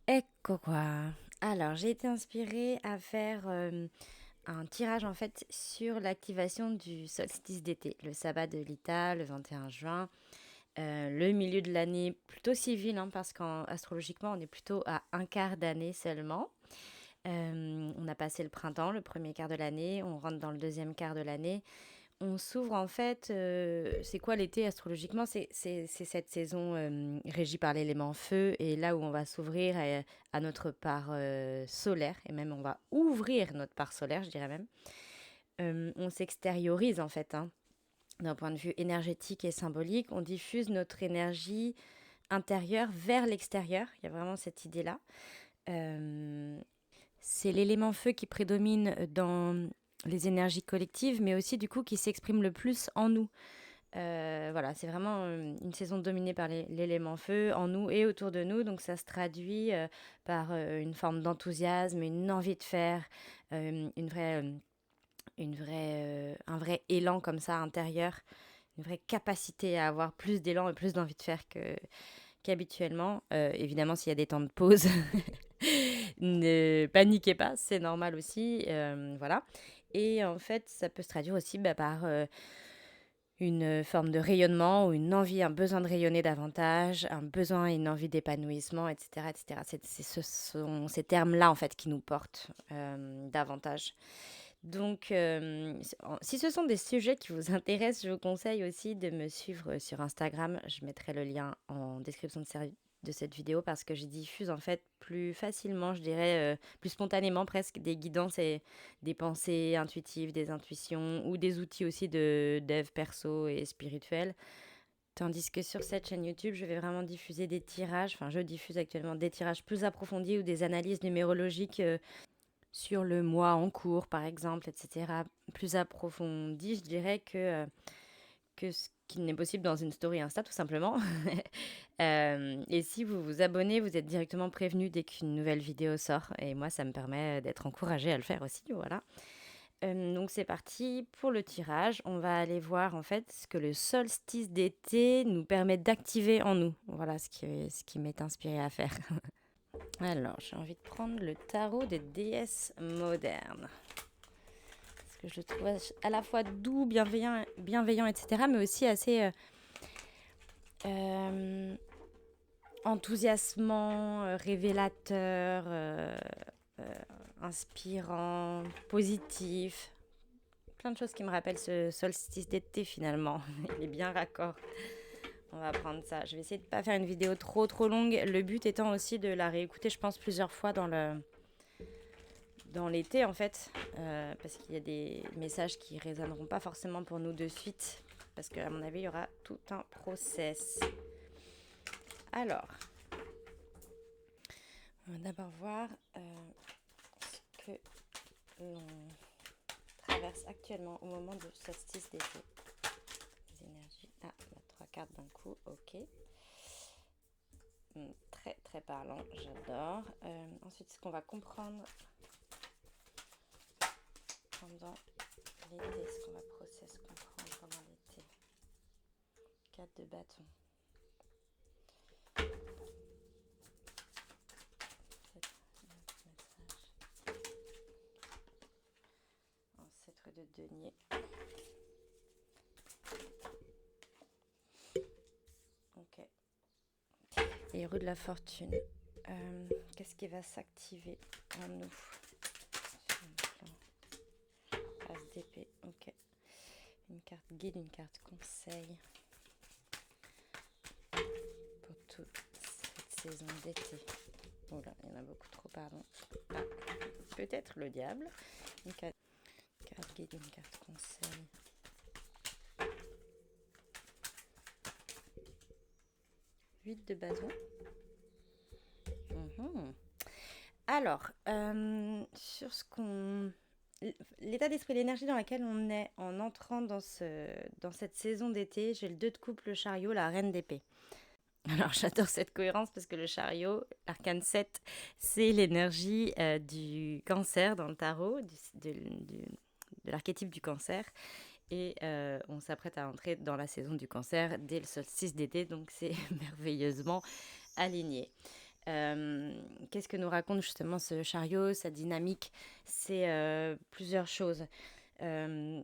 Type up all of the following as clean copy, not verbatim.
Ecco qua. Alors, j'ai été inspirée à faire un tirage en fait sur l'activation du solstice d'été, le sabbat de l'Ita, le 21 juin, le milieu de l'année plutôt civil, hein, parce qu'astrologiquement, on est plutôt à un quart d'année seulement. On a passé le printemps, le premier quart de l'année, on rentre dans le deuxième quart de l'année. On s'ouvre en fait, c'est quoi l'été astrologiquement? C'est cette saison régie par l'élément feu et là où on va s'ouvrir à notre part solaire et même on va ouvrir notre part solaire, je dirais même. On s'extériorise en fait, hein, d'un point de vue énergétique et symbolique. On diffuse notre énergie intérieure vers l'extérieur. Il y a vraiment cette idée-là. Euh, c'est l'élément feu qui prédomine dans les énergies collectives, mais aussi du coup qui s'exprime le plus en nous. Voilà, c'est vraiment une saison dominée par l'élément feu en nous et autour de nous. Donc ça se traduit par une forme d'enthousiasme, une envie de faire, un vrai élan comme ça intérieur, une vraie capacité à avoir plus d'élan et plus d'envie de faire qu'habituellement. Évidemment, s'il y a des temps de pause, ne paniquez pas, c'est normal aussi. Voilà. Et en fait, ça peut se traduire aussi par une forme de rayonnement ou une envie, un besoin de rayonner davantage, un besoin et une envie d'épanouissement, etc. etc. Ce sont ces termes-là, en fait, qui nous portent davantage. Donc, si ce sont des sujets qui vous intéressent, je vous conseille aussi de me suivre sur Instagram. Je mettrai le lien en description de cette vidéo parce que j'y diffuse en fait plus facilement, je dirais, plus spontanément presque, des guidances et des pensées intuitives, des intuitions ou des outils aussi de dev perso et spirituel. Tandis que sur cette chaîne YouTube, je vais vraiment diffuser des tirages, enfin je diffuse actuellement des tirages plus approfondis ou des analyses numérologiques sur le mois en cours, par exemple, etc., plus approfondi, je dirais que ce qui n'est possible dans une story Insta, tout simplement. Et si vous vous abonnez, vous êtes directement prévenu dès qu'une nouvelle vidéo sort. Et moi, ça me permet d'être encouragée à le faire aussi, voilà. Donc c'est parti pour le tirage. On va aller voir en fait ce que le solstice d'été nous permet d'activer en nous. Voilà ce qui m'est inspiré à faire. Alors, j'ai envie de prendre le tarot des déesses modernes. Parce que je le trouve à la fois doux, bienveillant etc., mais aussi assez euh, enthousiasmant, révélateur, euh, inspirant, positif. Plein de choses qui me rappellent ce solstice d'été finalement. Il est bien raccord. On va prendre ça. Je vais essayer de ne pas faire une vidéo trop longue. Le but étant aussi de la réécouter, je pense, plusieurs fois dans l'été en fait, parce qu'il y a des messages qui résonneront pas forcément pour nous de suite, parce qu'à mon avis il y aura tout un process. Alors, on va d'abord voir ce que l'on traverse actuellement au moment du solstice d'été. Les énergies. Ah, on a 3 cartes d'un coup, ok. Très parlant, j'adore. Ensuite, ce qu'on va comprendre pendant l'été, ce qu'on va comprendre pendant l'été. 4 de bâton. Ancêtre de denier. Ok. Et roue de la fortune. Qu'est-ce qui va s'activer en nous sur le plan As d'épée, ok. Une carte guide, une carte conseil pour toute cette saison d'été. Oh là, il y en a beaucoup trop, pardon. Ah, peut-être le diable. Une carte guide, une carte conseil. 8 de bâton. Alors, sur ce qu'on... L'état d'esprit, l'énergie dans laquelle on est en entrant dans cette saison d'été, j'ai le 2 de coupe, le chariot, la reine d'épée. Alors j'adore cette cohérence parce que le chariot, l'arcane 7, c'est l'énergie du cancer dans le tarot, de l'archétype du cancer. Et on s'apprête à entrer dans la saison du cancer dès le solstice d'été, donc c'est merveilleusement aligné. Qu'est-ce que nous raconte justement ce chariot, sa dynamique? C'est plusieurs choses. Euh,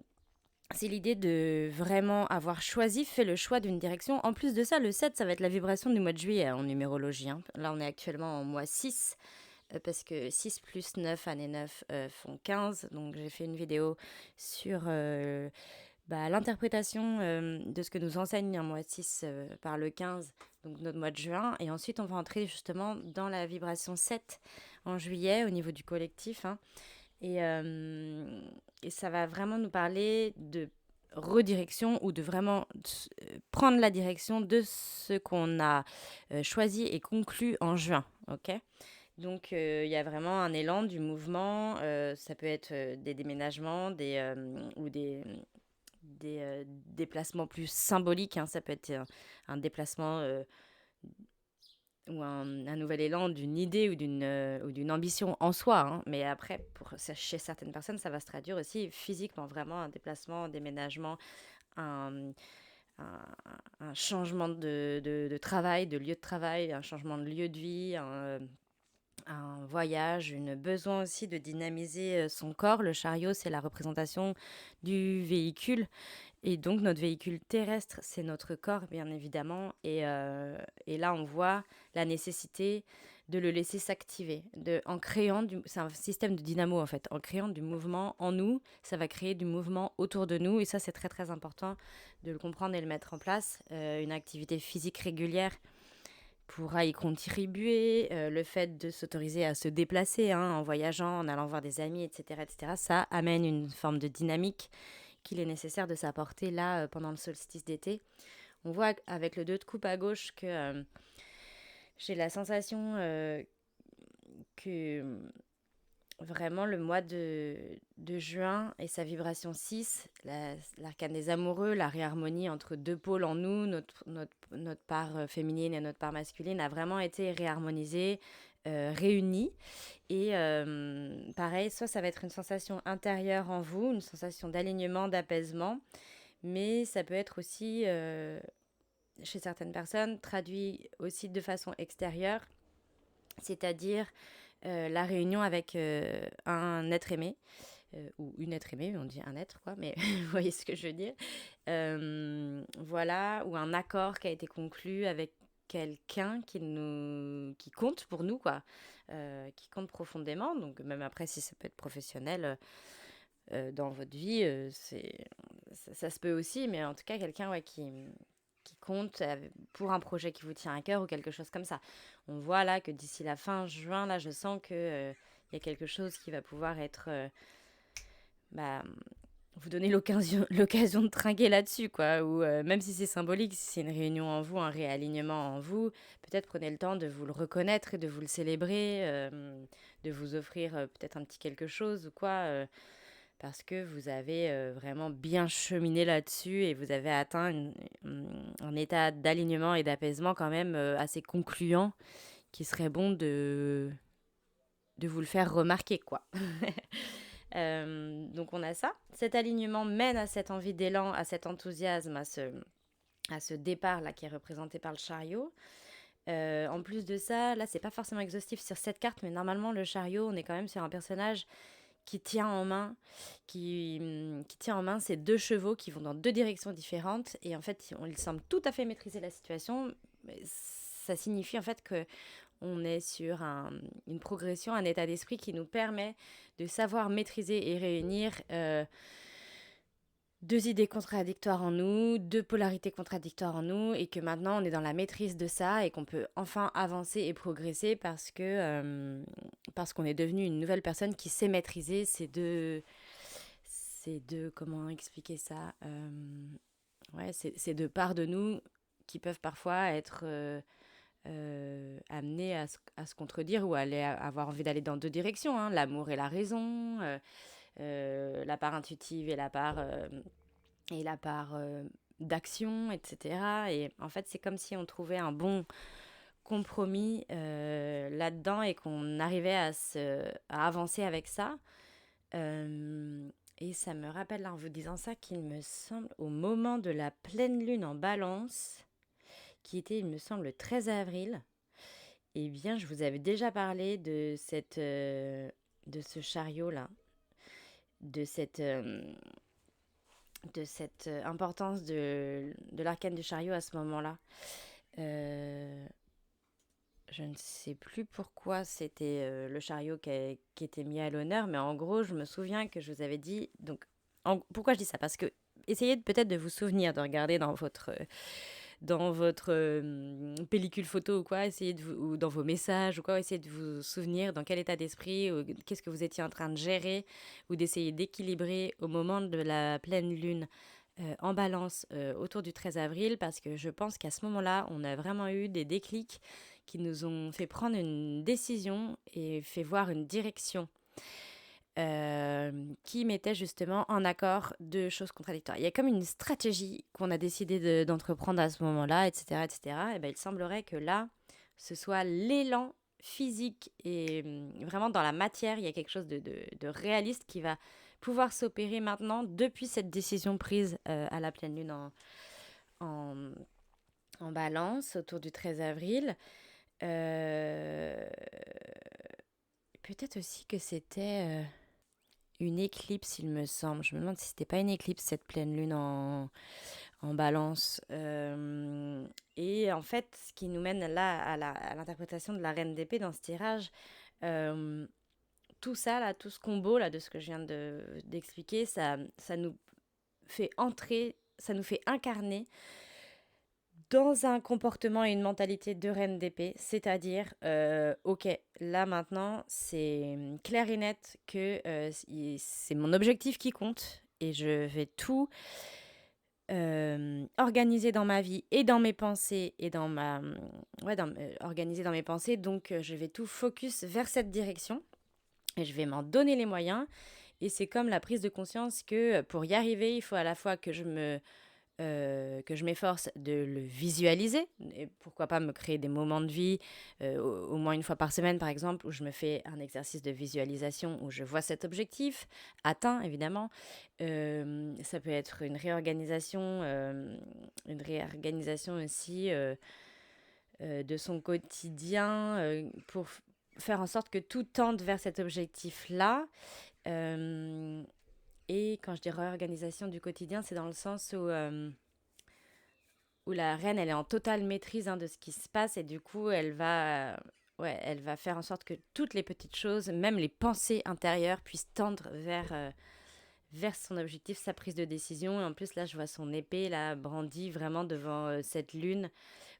c'est l'idée de vraiment avoir fait le choix d'une direction. En plus de ça, le 7, ça va être la vibration du mois de juillet en numérologie, hein. Là, on est actuellement en mois 6, parce que 6 plus 9, année 9, font 15. Donc, j'ai fait une vidéo sur l'interprétation de ce que nous enseigne un mois 6 par le 15, donc notre mois de juin. Et ensuite, on va entrer justement dans la vibration 7 en juillet au niveau du collectif, hein. Et ça va vraiment nous parler de redirection ou de vraiment prendre la direction de ce qu'on a choisi et conclu en juin. Ok. Donc, il y a vraiment un élan du mouvement. Ça peut être des déménagements ou des déplacements plus symboliques, hein. Ça peut être un déplacement ou un nouvel élan d'une idée ou d'une ambition en soi, hein. Mais après, chez certaines personnes, ça va se traduire aussi physiquement, vraiment un déplacement, un déménagement, un, un, un changement de travail, de lieu de travail, un changement de lieu de vie, un voyage, une besoin aussi de dynamiser son corps. Le chariot, c'est la représentation du véhicule. Et donc, notre véhicule terrestre, c'est notre corps, bien évidemment. Et là, on voit la nécessité de le laisser s'activer. C'est un système de dynamo, en fait. En créant du mouvement en nous, ça va créer du mouvement autour de nous. Et ça, c'est très, très important de le comprendre et le mettre en place. Une activité physique régulière pourra y contribuer. Le fait de s'autoriser à se déplacer, hein, en voyageant, en allant voir des amis, etc., ça amène une forme de dynamique qu'il est nécessaire de s'apporter là pendant le solstice d'été. On voit avec le 2 de coupe à gauche que j'ai la sensation que vraiment le mois de juin et sa vibration 6, l'arcane des amoureux, la réharmonie entre deux pôles en nous, notre part féminine et notre part masculine, a vraiment été réharmonisée, réunie. Et pareil, soit ça va être une sensation intérieure en vous, une sensation d'alignement, d'apaisement, mais ça peut être aussi, chez certaines personnes, traduit aussi de façon extérieure, c'est-à-dire la réunion avec un être aimé, ou une être aimée, on dit un être, quoi, mais vous voyez ce que je veux dire. Voilà, ou un accord qui a été conclu avec quelqu'un qui compte pour nous, quoi, qui compte profondément. Donc, même après, si ça peut être professionnel dans votre vie, ça se peut aussi, mais en tout cas, quelqu'un, ouais, qui compte pour un projet qui vous tient à cœur ou quelque chose comme ça. On voit là que d'ici la fin juin, là, je sens que y a quelque chose qui va pouvoir être bah, vous donner l'occasion de trinquer là-dessus, quoi. Ou même si c'est symbolique, si c'est une réunion en vous, un réalignement en vous, peut-être prenez le temps de vous le reconnaître et de vous le célébrer, de vous offrir peut-être un petit quelque chose ou quoi, parce que vous avez vraiment bien cheminé là-dessus et vous avez atteint un état d'alignement et d'apaisement quand même assez concluant, qui serait bon de vous le faire remarquer, quoi. Donc on a ça. Cet alignement mène à cette envie d'élan, à cet enthousiasme, à ce départ là qui est représenté par le chariot. En plus de ça, là c'est pas forcément exhaustif sur cette carte, mais normalement le chariot, on est quand même sur un personnage qui tient en main, qui tient en main ces deux chevaux qui vont dans deux directions différentes, et en fait il semble tout à fait maîtriser la situation. Ça signifie en fait que on est sur une progression, un état d'esprit qui nous permet de savoir maîtriser et réunir deux idées contradictoires en nous, deux polarités contradictoires en nous, et que maintenant on est dans la maîtrise de ça et qu'on peut enfin avancer et progresser parce qu'on est devenu une nouvelle personne qui sait maîtriser comment expliquer ça, ouais, ces deux parts de nous qui peuvent parfois être amené à se contredire ou avoir envie d'aller dans deux directions, hein, l'amour et la raison, la part intuitive et la part d'action, etc. Et en fait, c'est comme si on trouvait un bon compromis là-dedans et qu'on arrivait à avancer avec ça. Et ça me rappelle, en vous disant ça, qu'il me semble, au moment de la pleine lune en balance, qui était, il me semble, le 13 avril, Eh bien, je vous avais déjà parlé de ce chariot-là, de cette importance de l'arcane du chariot à ce moment-là. Euh, je ne sais plus pourquoi c'était le chariot qui était mis à l'honneur, mais en gros, je me souviens que je vous avais dit. Donc, pourquoi je dis ça? Parce que essayez peut-être de vous souvenir, de regarder dans votre pellicule photo ou quoi, ou dans vos messages ou quoi, essayez de vous souvenir dans quel état d'esprit, ou qu'est-ce que vous étiez en train de gérer, ou d'essayer d'équilibrer au moment de la pleine lune en balance autour du 13 avril, parce que je pense qu'à ce moment-là, on a vraiment eu des déclics qui nous ont fait prendre une décision et fait voir une direction qui mettait justement en accord deux choses contradictoires. Il y a comme une stratégie qu'on a décidé d'entreprendre à ce moment-là, etc., etc. Et ben, il semblerait que là, ce soit l'élan physique et vraiment dans la matière, il y a quelque chose de réaliste qui va pouvoir s'opérer maintenant depuis cette décision prise à la pleine lune en, en balance autour du 13 avril. Euh, Peut-être aussi que c'était une éclipse, il me semble. Je me demande si c'était pas une éclipse, cette pleine lune en balance. Et en fait, ce qui nous mène là à l'interprétation de la reine d'épée dans ce tirage, euh, tout ça, là, tout ce combo là, de ce que je viens d'expliquer, ça nous fait entrer, ça nous fait incarner dans un comportement et une mentalité de reine d'épée, c'est-à-dire, ok, là maintenant, c'est clair et net que c'est mon objectif qui compte et je vais tout organiser dans ma vie et dans mes pensées et organiser dans mes pensées, donc je vais tout focus vers cette direction et je vais m'en donner les moyens. Et c'est comme la prise de conscience que pour y arriver, il faut à la fois que je m'efforce de le visualiser, et pourquoi pas me créer des moments de vie, au moins une fois par semaine par exemple, où je me fais un exercice de visualisation, où je vois cet objectif atteint évidemment. Ça peut être une réorganisation aussi de son quotidien pour faire en sorte que tout tende vers cet objectif-là. Euh, et quand je dis réorganisation du quotidien, c'est dans le sens où la reine, elle est en totale maîtrise de ce qui se passe et du coup, elle va faire en sorte que toutes les petites choses, même les pensées intérieures, puissent tendre vers son objectif, sa prise de décision. Et en plus, là, je vois son épée là brandie vraiment devant cette lune.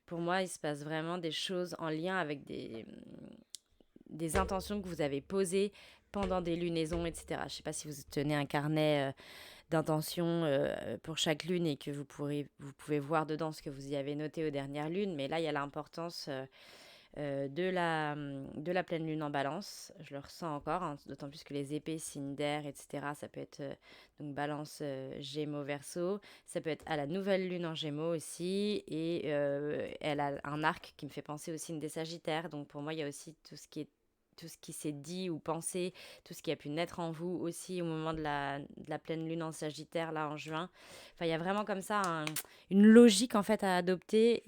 Pour moi, il se passe vraiment des choses en lien avec des intentions que vous avez posées pendant des lunaisons, etc. Je ne sais pas si vous tenez un carnet d'intentions pour chaque lune et que vous pouvez voir dedans ce que vous y avez noté aux dernières lunes. Mais là, il y a l'importance de la pleine lune en balance. Je le ressens encore, d'autant plus que les épées, signes d'air, etc., ça peut être donc balance, gémeaux, verseau. Ça peut être à la nouvelle lune en gémeaux aussi. Et elle a un arc qui me fait penser au signe des sagittaires. Donc pour moi, il y a aussi tout ce qui s'est dit ou pensé, tout ce qui a pu naître en vous aussi au moment de la pleine lune en Sagittaire, là, en juin. Enfin, il y a vraiment comme ça une logique, en fait, à adopter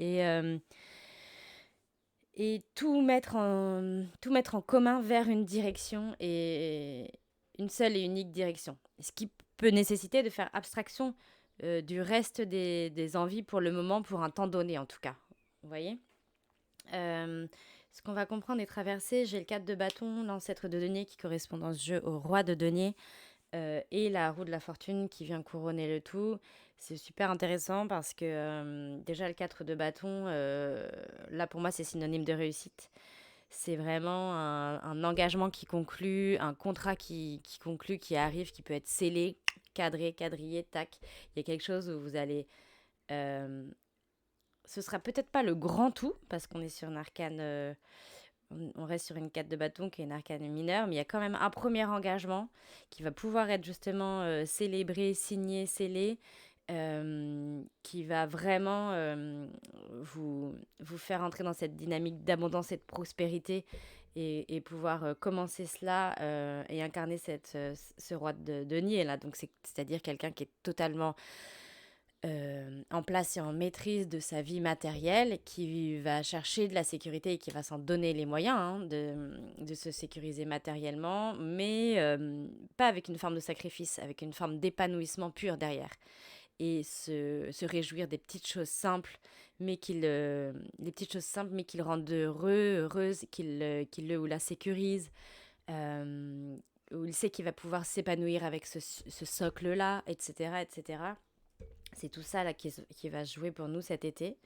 et tout mettre en commun vers une direction et une seule et unique direction. Ce qui peut nécessiter de faire abstraction du reste des envies pour le moment, pour un temps donné, en tout cas. Vous voyez ce qu'on va comprendre et traverser, j'ai le 4 de bâton, l'ancêtre de denier qui correspond dans ce jeu au roi de denier et la roue de la fortune qui vient couronner le tout. C'est super intéressant parce que déjà le 4 de bâton, là pour moi c'est synonyme de réussite. C'est vraiment un engagement qui conclut, un contrat qui conclut, qui arrive, qui peut être scellé, cadré, quadrillé, tac. Il y a quelque chose où vous allez euh, ce sera peut-être pas le grand tout, parce qu'on est sur un arcane, on reste sur une 4 de bâton qui est une arcane mineure, mais il y a quand même un premier engagement qui va pouvoir être justement célébré, signé, scellé, qui va vraiment vous faire entrer dans cette dynamique d'abondance et de prospérité et pouvoir commencer cela et incarner ce roi de denier là. Donc c'est-à-dire quelqu'un qui est totalement en place et en maîtrise de sa vie matérielle, qui va chercher de la sécurité et qui va s'en donner les moyens, hein, de se sécuriser matériellement, mais pas avec une forme de sacrifice, avec une forme d'épanouissement pur derrière. Et se réjouir des petites choses simples, les petites choses simples, mais qui le rendent heureux, heureuse, qui le ou la sécurise, euh, où il sait qu'il va pouvoir s'épanouir avec ce socle-là, etc., etc. C'est tout ça là qui va se jouer pour nous cet été.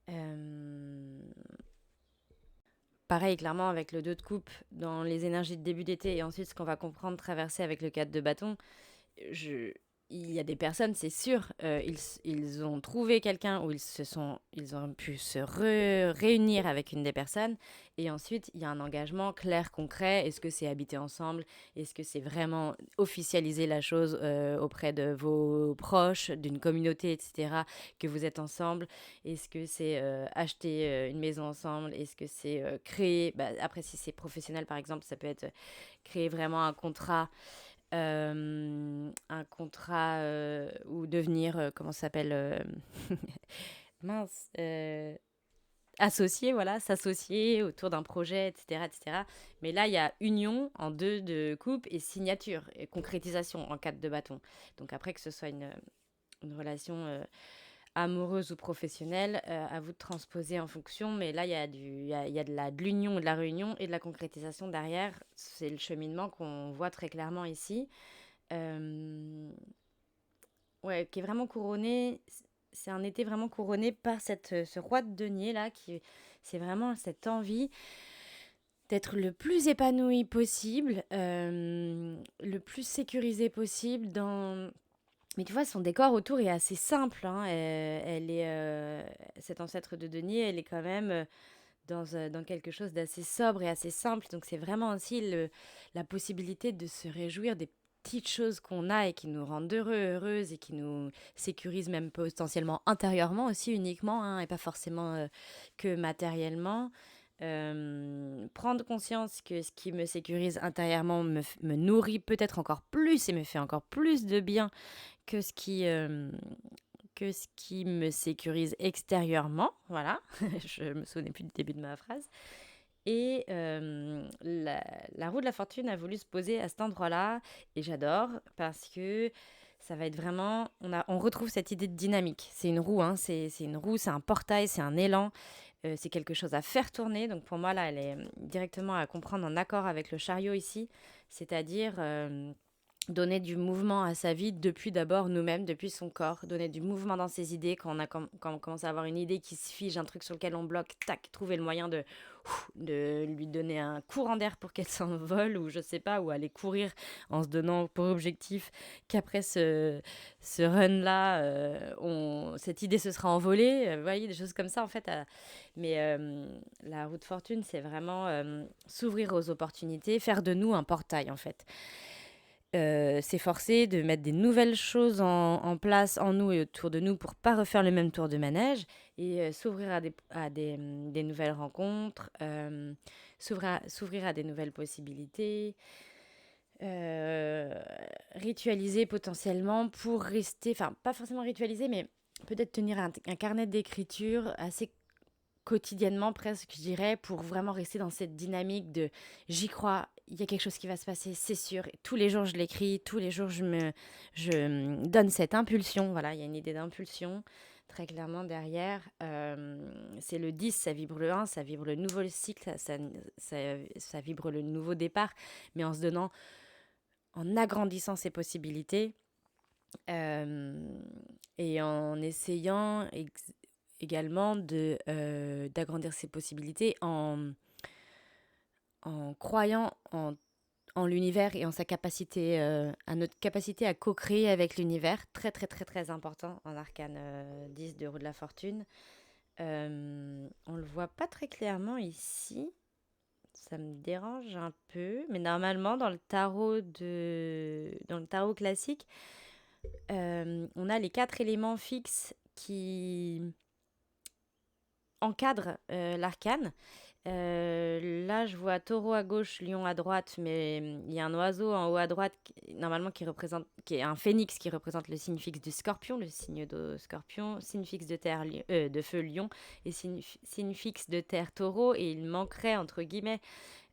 Euh, Pareil, clairement, avec le 2 de coupe, dans les énergies de début d'été, et ensuite ce qu'on va comprendre traverser avec le 4 de bâton, je, il y a des personnes, c'est sûr, ils ont trouvé quelqu'un où ils ont pu se réunir avec une des personnes, et ensuite il y a un engagement clair, concret. Est-ce que c'est habiter ensemble? Est-ce que c'est vraiment officialiser la chose auprès de vos proches, d'une communauté, etc., que vous êtes ensemble? Est-ce que c'est acheter une maison ensemble? Est-ce que c'est créer, après si c'est professionnel par exemple, ça peut être créer vraiment un contrat ou devenir, comment ça s'appelle, mince, associé, voilà, s'associer autour d'un projet, etc., etc. Mais là, il y a union en 2 de coupe et signature et concrétisation en 4 de bâton. Donc après, que ce soit une relation amoureuse ou professionnelle, à vous de transposer en fonction. Mais là, il y a de l'union, de la réunion et de la concrétisation derrière. C'est le cheminement qu'on voit très clairement ici. Euh, ouais, qui est vraiment couronné. C'est un été vraiment couronné par ce roi de denier là, c'est vraiment cette envie d'être le plus épanoui possible, le plus sécurisé possible dans. Mais tu vois, son décor autour est assez simple, hein. Cette ancêtre de denier, elle est quand même dans quelque chose d'assez sobre et assez simple. Donc c'est vraiment aussi la possibilité de se réjouir des petites choses qu'on a et qui nous rendent heureux, heureuses et qui nous sécurisent même potentiellement intérieurement aussi uniquement, hein, et pas forcément que matériellement. Prendre conscience que ce qui me sécurise intérieurement me nourrit peut-être encore plus et me fait encore plus de bien que que ce qui me sécurise extérieurement. Voilà, je me souvenais plus du début de ma phrase. Et la roue de la fortune a voulu se poser à cet endroit-là. Et j'adore parce que ça va être vraiment. On retrouve cette idée de dynamique. C'est une roue, hein, c'est une roue, c'est un portail, c'est un élan. C'est quelque chose à faire tourner. Donc pour moi, là, elle est directement à comprendre en accord avec le chariot ici. C'est-à-dire. Donner du mouvement à sa vie depuis d'abord nous-mêmes, depuis son corps, donner du mouvement dans ses idées, quand on commence à avoir une idée qui se fige, un truc sur lequel on bloque, tac, trouver le moyen de lui donner un courant d'air pour qu'elle s'envole, ou je sais pas, ou aller courir en se donnant pour objectif qu'après ce run-là, cette idée se sera envolée, vous voyez, des choses comme ça en fait. Mais la roue de fortune, c'est vraiment s'ouvrir aux opportunités, faire de nous un portail en fait. S'efforcer de mettre des nouvelles choses en place en nous et autour de nous pour pas refaire le même tour de manège et s'ouvrir des nouvelles rencontres, s'ouvrir à des nouvelles possibilités, euh, ritualiser potentiellement pour rester, enfin pas forcément ritualiser, mais peut-être tenir un carnet d'écriture assez quotidiennement presque, je dirais, pour vraiment rester dans cette dynamique de j'y crois, il y a quelque chose qui va se passer, c'est sûr. Et tous les jours, je l'écris, tous les jours, je donne cette impulsion. Voilà, il y a une idée d'impulsion très clairement derrière. C'est le 10, ça vibre le 1, ça vibre le nouveau cycle, ça vibre le nouveau départ, mais en se donnant, en agrandissant ses possibilités euh, et en essayant également d'agrandir ses possibilités en croyant en l'univers et en sa capacité, à notre capacité à co-créer avec l'univers. Très, très, très, très important en arcane 10 de roue de la fortune. On le voit pas très clairement ici. Ça me dérange un peu. Mais normalement, dans le tarot classique, on a les 4 éléments fixes qui encadrent l'arcane. Là, je vois taureau à gauche, lion à droite, mais il y a un oiseau en haut à droite, normalement qui est un phénix qui représente le signe fixe du scorpion, le signe de scorpion, signe fixe de terre, de feu lion, et signe fixe de terre taureau, et il manquerait, entre guillemets,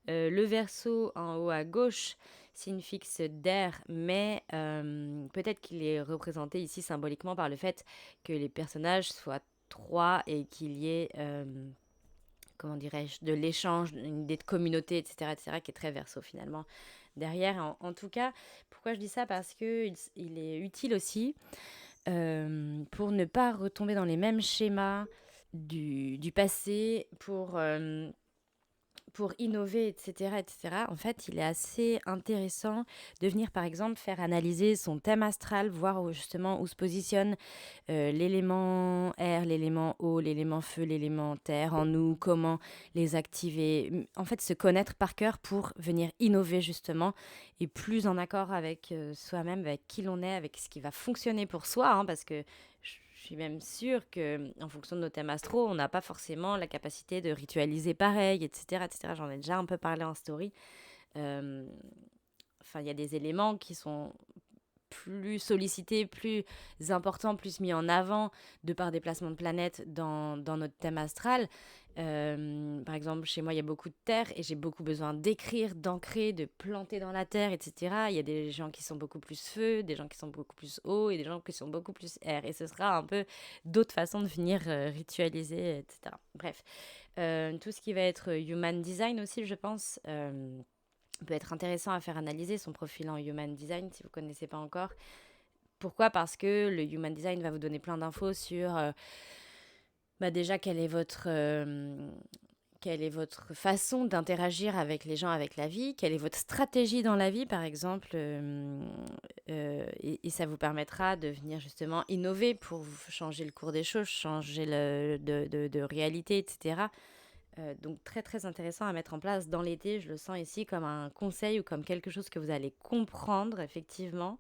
le verso en haut à gauche, signe fixe d'air, mais peut-être qu'il est représenté ici symboliquement par le fait que les personnages soient trois et qu'il y ait comment dirais-je, de l'échange, une idée de communauté, etc., qui est très verso finalement derrière. En tout cas, pourquoi je dis ça? Parce que il est utile aussi pour ne pas retomber dans les mêmes schémas du passé, pour innover, etc., etc., en fait, il est assez intéressant de venir, par exemple, faire analyser son thème astral, voir justement où se positionne l'élément air, l'élément eau, l'élément feu, l'élément terre en nous, comment les activer. En fait, se connaître par cœur pour venir innover, justement, et plus en accord avec soi-même, avec qui l'on est, avec ce qui va fonctionner pour soi, hein, parce que je suis même sûre que en fonction de nos thèmes astro, on n'a pas forcément la capacité de ritualiser pareil, etc., etc. J'en ai déjà un peu parlé en story. Euh, Enfin, il y a des éléments qui sont plus sollicités, plus importants, plus mis en avant de par des placements de planètes dans notre thème astral. Par exemple, chez moi, il y a beaucoup de terre et j'ai beaucoup besoin d'écrire, d'ancrer, de planter dans la terre, etc. Il y a des gens qui sont beaucoup plus feu, des gens qui sont beaucoup plus eau et des gens qui sont beaucoup plus air. Et ce sera un peu d'autres façons de venir ritualiser, etc. Bref, tout ce qui va être human design aussi, je pense. Peut être intéressant à faire analyser son profil en human design si vous ne connaissez pas encore. Pourquoi? Parce que le human design va vous donner plein d'infos sur déjà quelle est votre façon d'interagir avec les gens, avec la vie, quelle est votre stratégie dans la vie, par exemple, et ça vous permettra de venir justement innover pour changer le cours des choses, changer de réalité, etc. Donc très très intéressant à mettre en place dans l'été, je le sens ici comme un conseil ou comme quelque chose que vous allez comprendre effectivement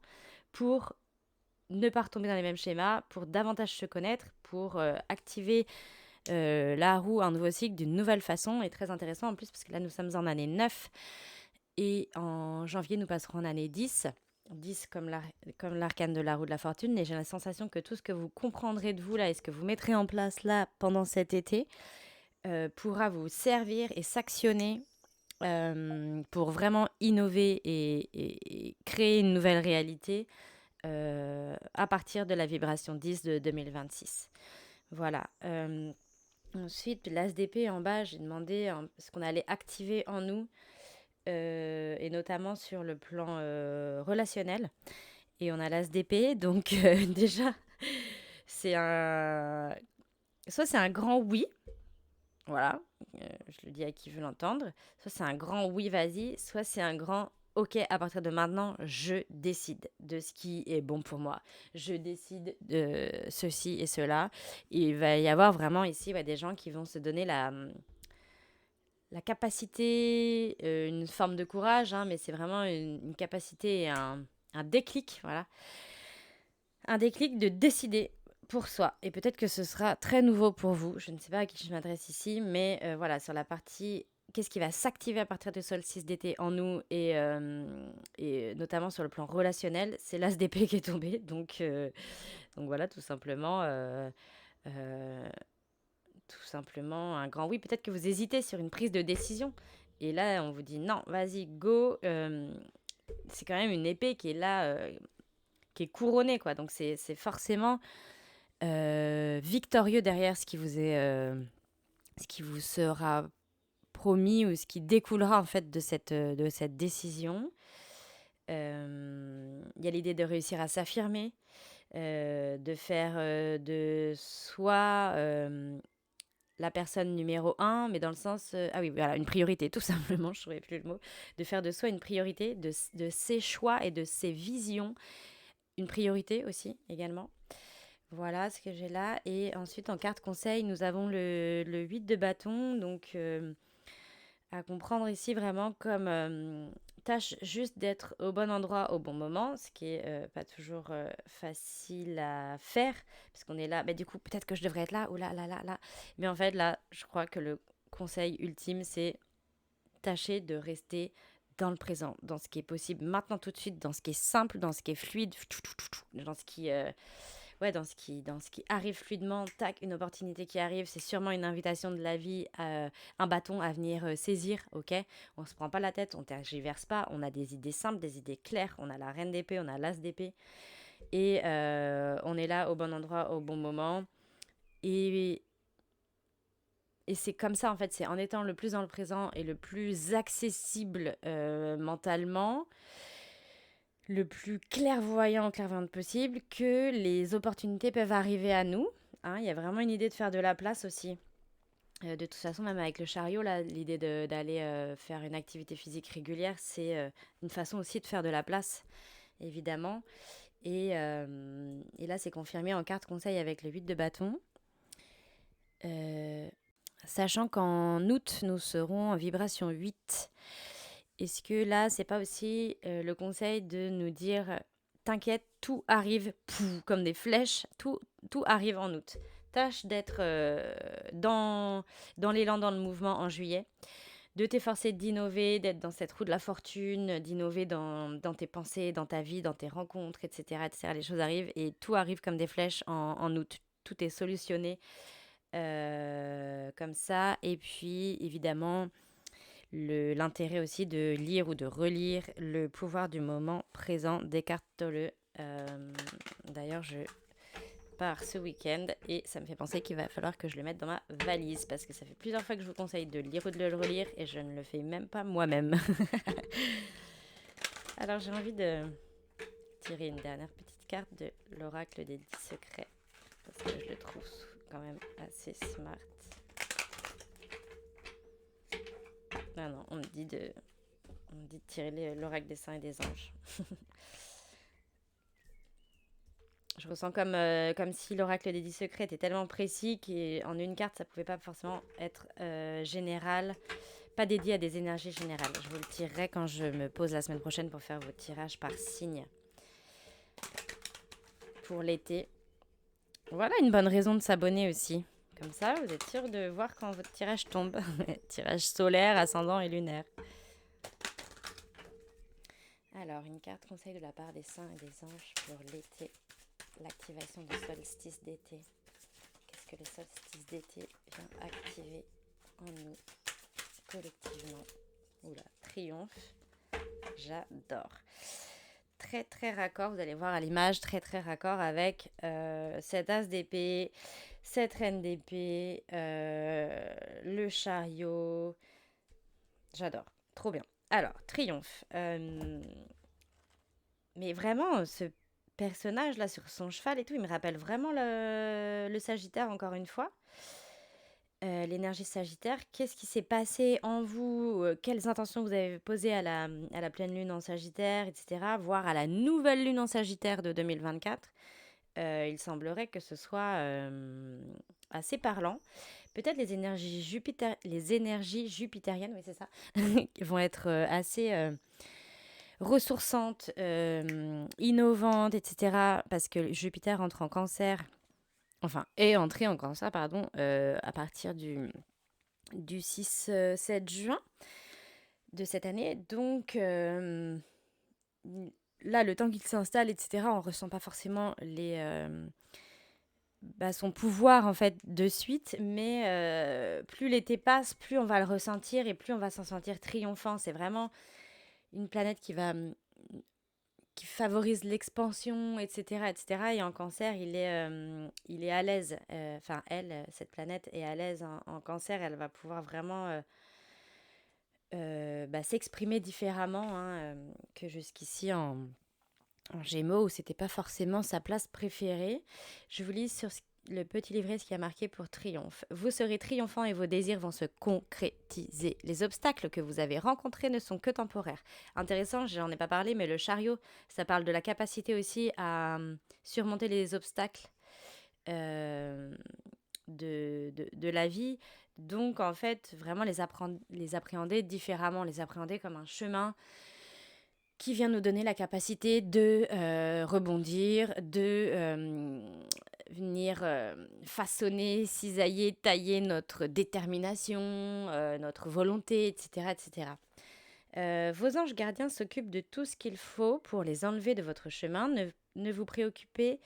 pour ne pas retomber dans les mêmes schémas, pour davantage se connaître, pour activer la roue, un nouveau cycle d'une nouvelle façon, et très intéressant en plus parce que là nous sommes en année 9 et en janvier nous passerons en année 10. 10 comme l'arcane de la roue de la fortune, et j'ai la sensation que tout ce que vous comprendrez de vous là et ce que vous mettrez en place là pendant cet été pourra vous servir et s'actionner pour vraiment innover et créer une nouvelle réalité à partir de la vibration 10 de 2026. Voilà. Ensuite, l'ASDP en bas, j'ai demandé ce qu'on allait activer en nous, et notamment sur le plan relationnel. Et on a l'ASDP, donc déjà, c'est un... Soit c'est un grand oui, voilà, je le dis à qui veut l'entendre. Soit c'est un grand oui, vas-y, soit c'est un grand ok, à partir de maintenant, je décide de ce qui est bon pour moi. Je décide de ceci et cela. Et il va y avoir vraiment ici des gens qui vont se donner la capacité, une forme de courage, hein, mais c'est vraiment une capacité et un déclic, voilà. Un déclic de décider pour soi. Et peut-être que ce sera très nouveau pour vous. Je ne sais pas à qui je m'adresse ici, mais voilà, sur la partie qu'est-ce qui va s'activer à partir du solstice d'été en nous et notamment sur le plan relationnel, c'est l'ASDP qui est tombé. Donc voilà, euh, tout simplement un grand oui. Peut-être que vous hésitez sur une prise de décision. Et là, on vous dit non, vas-y, go. C'est quand même une épée qui est là, qui est couronnée, quoi. Donc c'est forcément victorieux derrière ce qui vous sera promis ou ce qui découlera en fait de cette décision. Il y a l'idée de réussir à s'affirmer, de faire de soi la personne numéro un, mais dans le sens... ah oui, voilà, une priorité, tout simplement, je ne trouvais plus le mot. De faire de soi une priorité, de ses choix et de ses visions. Une priorité aussi, également. Voilà ce que j'ai là. Et ensuite, en carte conseil, nous avons le 8 de bâton. Donc, à comprendre ici vraiment comme tâche juste d'être au bon endroit au bon moment, ce qui est pas toujours facile à faire, parce qu'on est là, du coup, peut-être que je devrais être là, ou là, là, là, là. Mais en fait, là, je crois que le conseil ultime, c'est tâcher de rester dans le présent, dans ce qui est possible maintenant tout de suite, dans ce qui est simple, dans ce qui est fluide, dans ce qui, dans ce qui arrive fluidement. Tac, une opportunité qui arrive, c'est sûrement une invitation de la vie, un bâton à venir saisir, ok. On se prend pas la tête, on tergiverse pas, on a des idées simples, des idées claires, on a la reine d'épée, on a l'as d'épée, et on est là au bon endroit, au bon moment. Et et c'est comme ça, en fait, c'est en étant le plus dans le présent et le plus accessible mentalement, le plus clairvoyante possible, que les opportunités peuvent arriver à nous. Hein. Il y a vraiment une idée de faire de la place aussi. De toute façon, même avec le chariot, là, l'idée d'aller faire une activité physique régulière, c'est une façon aussi de faire de la place, évidemment. Et là, c'est confirmé en carte conseil avec le 8 de bâton. Sachant qu'en août, nous serons en vibration 8. Est-ce que là, c'est pas aussi le conseil de nous dire t'inquiète, tout arrive comme des flèches, tout arrive en août. Tâche d'être dans l'élan, dans le mouvement en juillet, de t'efforcer d'innover, d'être dans cette roue de la fortune, d'innover dans tes pensées, dans ta vie, dans tes rencontres, etc. etc. Les choses arrivent et tout arrive comme des flèches en août. Tout est solutionné comme ça. Et puis, évidemment, l'intérêt aussi de lire ou de relire Le pouvoir du moment présent d'Eckhart Tolle. D'ailleurs, je pars ce week-end et ça me fait penser qu'il va falloir que je le mette dans ma valise parce que ça fait plusieurs fois que je vous conseille de le lire ou de le relire et je ne le fais même pas moi-même. Alors, j'ai envie de tirer une dernière petite carte de l'oracle des 10 secrets parce que je le trouve quand même assez smart. Ah non, on me dit de tirer l'oracle des saints et des anges. Je ressens comme si l'oracle des 10 secrets était tellement précis qu'en une carte, ça pouvait pas forcément être général, pas dédié à des énergies générales. Je vous le tirerai quand je me pose la semaine prochaine pour faire vos tirages par signe pour l'été. Voilà une bonne raison de s'abonner aussi. Comme ça, vous êtes sûr de voir quand votre tirage tombe. Tirage solaire, ascendant et lunaire. Alors, une carte conseil de la part des saints et des anges pour l'été. L'activation du solstice d'été. Qu'est-ce que le solstice d'été vient activer en nous collectivement? Oula, triomphe. J'adore. Très très raccord, vous allez voir à l'image, très très raccord avec cette as d'épée, cette reine d'épée, le chariot. J'adore, trop bien. Alors, triomphe. Mais vraiment, ce personnage là sur son cheval et tout, il me rappelle vraiment le Sagittaire encore une fois. L'énergie Sagittaire, qu'est-ce qui s'est passé en vous, quelles intentions vous avez posées à la pleine lune en Sagittaire, etc., voire à la nouvelle lune en Sagittaire de 2024. Il semblerait que ce soit assez parlant. Peut-être les énergies jupitériennes, oui c'est ça, vont être assez ressourçantes, innovantes, etc. Parce que Jupiter entre en Cancer, enfin est entré en Cancer, pardon, à partir du 6-7 juin de cette année. Donc là, le temps qu'il s'installe, etc., on ressent pas forcément son pouvoir en fait de suite, mais plus l'été passe, plus on va le ressentir et plus on va s'en sentir triomphant. C'est vraiment une planète qui favorise l'expansion, etc., etc. Et en Cancer, il est à l'aise. Enfin, cette planète est à l'aise en Cancer. Elle va pouvoir vraiment s'exprimer différemment que jusqu'ici en Gémeaux, où c'était pas forcément sa place préférée. Je vous lis sur le petit livret ce qui a marqué pour triomphe. Vous serez triomphant et vos désirs vont se concrétiser. Les obstacles que vous avez rencontrés ne sont que temporaires. Intéressant, j'en ai pas parlé, mais le chariot, ça parle de la capacité aussi à surmonter les obstacles de la vie. Donc, en fait, vraiment les appréhender différemment, les appréhender comme un chemin qui vient nous donner la capacité de rebondir, de venir façonner, cisailler, tailler notre détermination, notre volonté, etc., etc. Vos anges gardiens s'occupent de tout ce qu'il faut pour les enlever de votre chemin. Ne vous préoccupez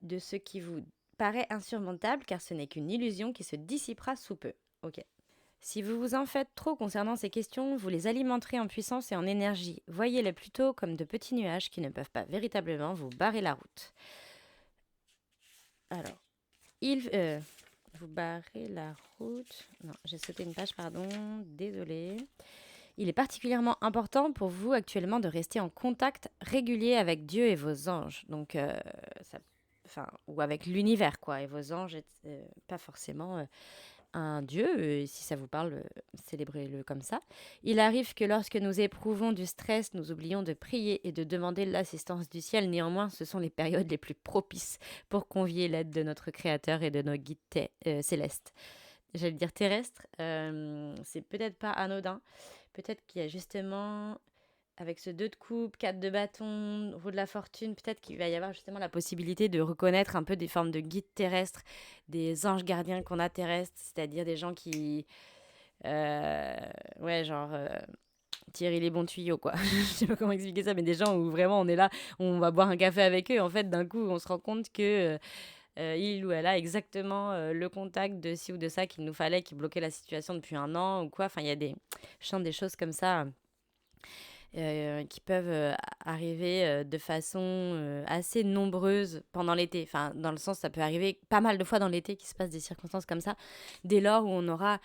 de ce qui vous paraît insurmontable, car ce n'est qu'une illusion qui se dissipera sous peu. Ok. Si vous vous en faites trop concernant ces questions, vous les alimenterez en puissance et en énergie. Voyez-les plutôt comme de petits nuages qui ne peuvent pas véritablement vous barrer la route. Alors, vous barrez la route. Non, j'ai sauté une page, pardon. Désolée. Il est particulièrement important pour vous actuellement de rester en contact régulier avec Dieu et vos anges. Donc, ou avec l'univers, quoi. Et vos anges, pas forcément un Dieu, si ça vous parle, célébrez-le comme ça. Il arrive que lorsque nous éprouvons du stress, nous oublions de prier et de demander l'assistance du ciel. Néanmoins, ce sont les périodes les plus propices pour convier l'aide de notre Créateur et de nos guides célestes. J'allais dire terrestres, c'est peut-être pas anodin. Peut-être qu'il y a justement, avec ce 2 de coupe, 4 de bâton, roue de la fortune, peut-être qu'il va y avoir justement la possibilité de reconnaître un peu des formes de guides terrestres, des anges gardiens qu'on a terrestres, c'est-à-dire des gens qui... Thierry les bons tuyaux, quoi. Je sais pas comment expliquer ça, mais des gens où vraiment on est là, on va boire un café avec eux, en fait, d'un coup, on se rend compte que... il ou elle a exactement le contact de ci ou de ça qu'il nous fallait, qui bloquait la situation depuis un an ou quoi. Enfin, il y a je chante des choses comme ça qui peuvent arriver de façon assez nombreuse pendant l'été. Enfin, dans le sens, ça peut arriver pas mal de fois dans l'été qu'il se passe des circonstances comme ça, dès lors où on aura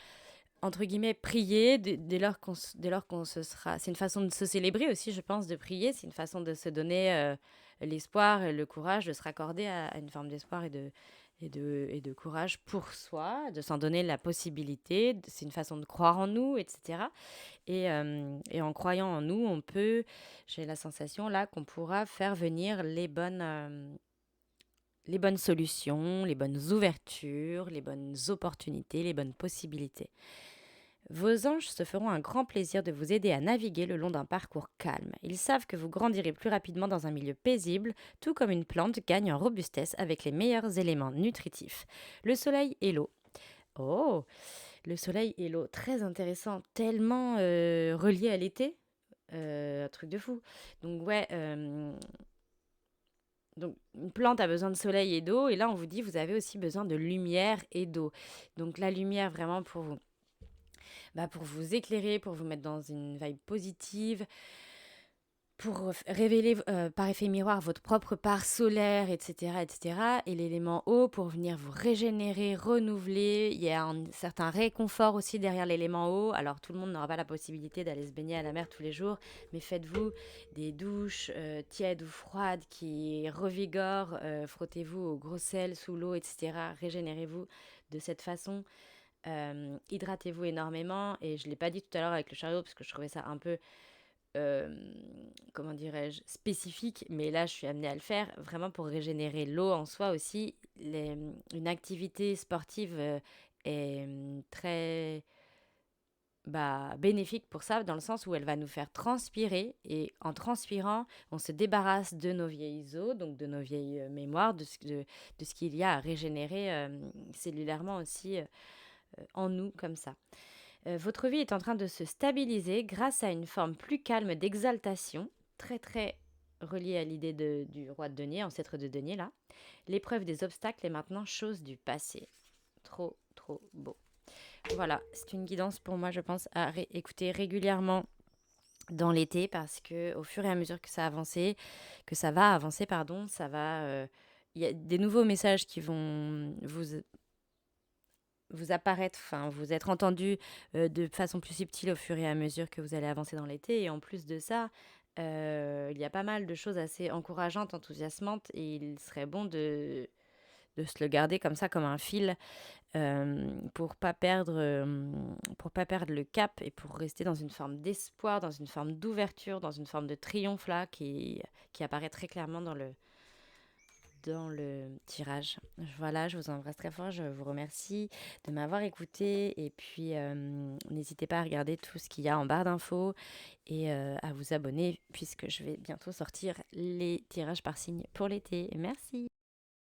entre guillemets prié, dès lors qu'on se sera... C'est une façon de se célébrer aussi, je pense, de prier. C'est une façon de se donner l'espoir et le courage, de se raccorder à une forme d'espoir et de courage pour soi, de s'en donner la possibilité. C'est une façon de croire en nous, etc. Et en croyant en nous, j'ai la sensation là qu'on pourra faire venir les bonnes solutions, les bonnes ouvertures, les bonnes opportunités, les bonnes possibilités. Vos anges se feront un grand plaisir de vous aider à naviguer le long d'un parcours calme. Ils savent que vous grandirez plus rapidement dans un milieu paisible, tout comme une plante gagne en robustesse avec les meilleurs éléments nutritifs. Le soleil et l'eau. Oh, le soleil et l'eau, très intéressant, tellement relié à l'été. Un truc de fou. Donc ouais, donc une plante a besoin de soleil et d'eau, et là on vous dit vous avez aussi besoin de lumière et d'eau. Donc la lumière vraiment pour vous éclairer, pour vous mettre dans une vibe positive, pour révéler par effet miroir votre propre part solaire, etc., etc. Et l'élément eau pour venir vous régénérer, renouveler. Il y a un certain réconfort aussi derrière l'élément eau. Alors tout le monde n'aura pas la possibilité d'aller se baigner à la mer tous les jours, mais faites-vous des douches tièdes ou froides qui revigorent. Frottez-vous au gros sel sous l'eau, etc. Régénérez-vous de cette façon. Hydratez-vous énormément. Et je ne l'ai pas dit tout à l'heure avec le chariot parce que je trouvais ça un peu... comment dirais-je, spécifique, mais là je suis amenée à le faire vraiment pour régénérer l'eau en soi aussi. Une activité sportive est très bénéfique pour ça, dans le sens où elle va nous faire transpirer, et en transpirant, on se débarrasse de nos vieilles os, donc de nos vieilles mémoires, de ce qu'il y a à régénérer cellulairement aussi en nous comme ça. Votre vie est en train de se stabiliser grâce à une forme plus calme d'exaltation, très très reliée à l'idée du roi de denier, ancêtre de denier là. L'épreuve des obstacles est maintenant chose du passé. Trop trop beau. Voilà, c'est une guidance pour moi, je pense, à écouter régulièrement dans l'été, parce que au fur et à mesure que ça va avancer, ça va... Il y a des nouveaux messages qui vont vous apparaître, enfin vous être entendu de façon plus subtile au fur et à mesure que vous allez avancer dans l'été. Et en plus de ça, il y a pas mal de choses assez encourageantes, enthousiasmantes, et il serait bon de se le garder comme ça, comme un fil, pour pas perdre le cap, et pour rester dans une forme d'espoir, dans une forme d'ouverture, dans une forme de triomphe là, qui apparaît très clairement dans le tirage. Voilà, je vous embrasse très fort, je vous remercie de m'avoir écouté, et puis n'hésitez pas à regarder tout ce qu'il y a en barre d'infos, et à vous abonner, puisque je vais bientôt sortir les tirages par signe pour l'été. Merci.